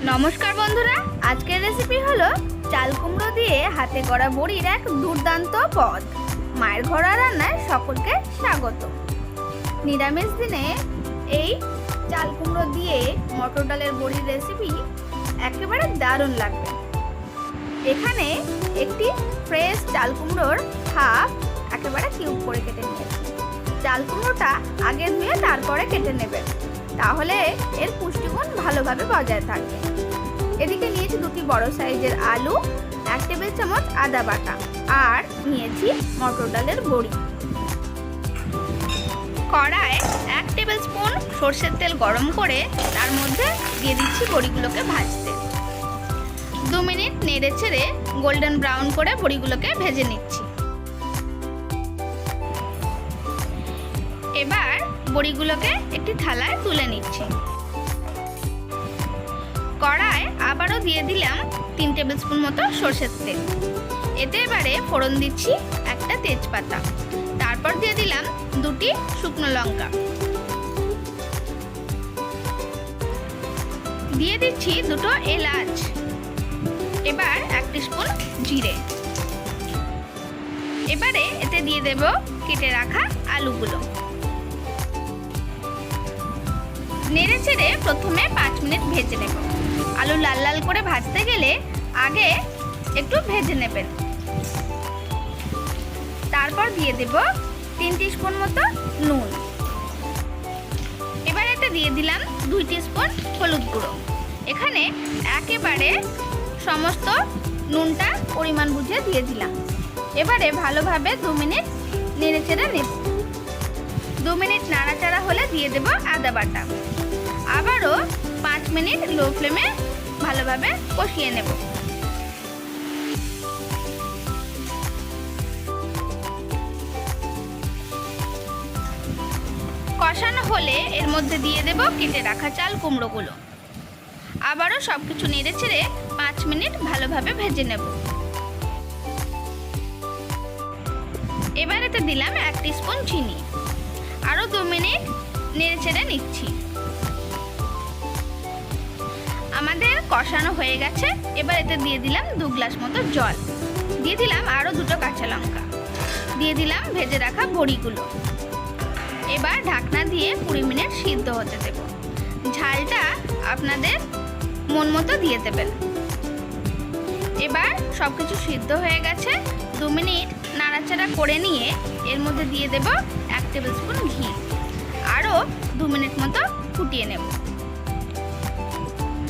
নমস্কার বন্ধুরা, আজকের রেসিপি হলো চাল কুমড়ো দিয়ে হাতে করা বড়ির এক দুর্দান্ত পদ। মায়ের ঘরোয়া রান্নায় সকলকে স্বাগত। নিরামিষ দিনে এই চাল কুমড়ো দিয়ে মটর ডালের বড়ির রেসিপি একেবারে দারুণ লাগবে। এখানে একটি ফ্রেশ চাল কুমড়োর হাফ একেবারে কিউব করে কেটে নিয়েছি। চাল কুমড়োটা আগে ধুয়ে তারপরে কেটে নেবেন, তাহলে এর পুষ্টিগুণ ভালোভাবে বজায় থাকবে। এদিকে নিয়েছি দুটি বড় সাইজের আলু, 1 টেবিল চামচ আদা বাটা, আর নিয়েছি মটর ডালের বড়ি। কড়ায় 1 টেবিল স্পুন সরষের তেল গরম করে তার মধ্যে দিয়ে দিচ্ছি বড়িগুলোকে ভাজতে। 2 মিনিট নেড়ে ছেড়ে গোল্ডেন ব্রাউন করে বড়িগুলোকে ভেজে নিচ্ছি। এবার বড়িগুলোকে একটি থালায় তুলে নিচ্ছি। কড়ায় আবারও দিয়ে দিলাম 3 টেবিল স্পুন মতো সরষের তেল। এতে এবারে ফোড়ন দিচ্ছি একটা তেজপাতা, তারপর দিয়ে দিলাম 2টি শুকনো লঙ্কা, দিয়ে দিচ্ছি 2টো এলাচ, এবার 1 টিস্পুন জিরে। এবারে এতে দিয়ে দেব কেটে রাখা আলুগুলো। নেড়ে চেড়ে প্রথমে 5 মিনিট ভেজে নেব। আলু লাল লাল করে ভাজতে গেলে আগে একটু ভেজে নেবেন। তারপর দিয়ে দেব 3 টিস্পুন মতো নুন। এবার এতে দিয়ে দিলাম 2 টিস্পুন হলুদ গুঁড়ো। এখানে একেবারে সমস্ত নুনটা পরিমাণ বুঝে দিয়ে দিলাম। এবারে ভালোভাবে 2 মিনিট নেড়ে চেড়ে নেব। 2 মিনিট নাড়াচাড়া হলে দিয়ে দেব আদা বাটা। আবারও 5 মিনিট লো ফ্লেমে ভালোভাবে কষিয়ে নেব। কষানো হলে এর মধ্যে দিয়ে দেব কেটে রাখা চাল কুমড়োগুলো। আবারও সবকিছু নেড়ে চেড়ে 5 মিনিট ভালোভাবে ভেজে নেব। এবার এতে দিলাম 1 টিস্পুন চিনি। আরও 2 মিনিট নেড়ে চেড়ে নিচ্ছি। আমাদের কষানো হয়ে গেছে। এবার এতে দিয়ে দিলাম 2 গ্লাস মতো জল, দিয়ে দিলাম আরও 2টো কাঁচা লঙ্কা, দিয়ে দিলাম ভেজে রাখা বড়িগুলো। এবার ঢাকনা দিয়ে 20 মিনিট সিদ্ধ হতে দেব। ঝালটা আপনাদের মন মতো দিয়ে দেবেন। এবার সব কিছু সিদ্ধ হয়ে গেছে। 2 মিনিট নাড়াচাড়া করে নিয়ে এর মধ্যে দিয়ে দেব 1 টেবিল স্পুন ঘি। আরও 2 মিনিট মতো ফুটিয়ে নেব।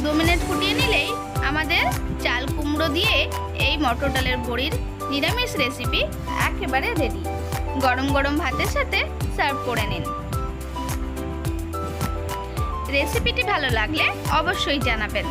2 মিনিট ফুটিয়ে নিলেই আমাদের চাল কুমড়ো দিয়ে এই মটর ডালের বড়ির নিরামিষ রেসিপি একেবারে রেডি। গরম গরম ভাতের সাথে সার্ভ করে নিন। রেসিপিটি ভালো লাগলে অবশ্যই জানাবেন।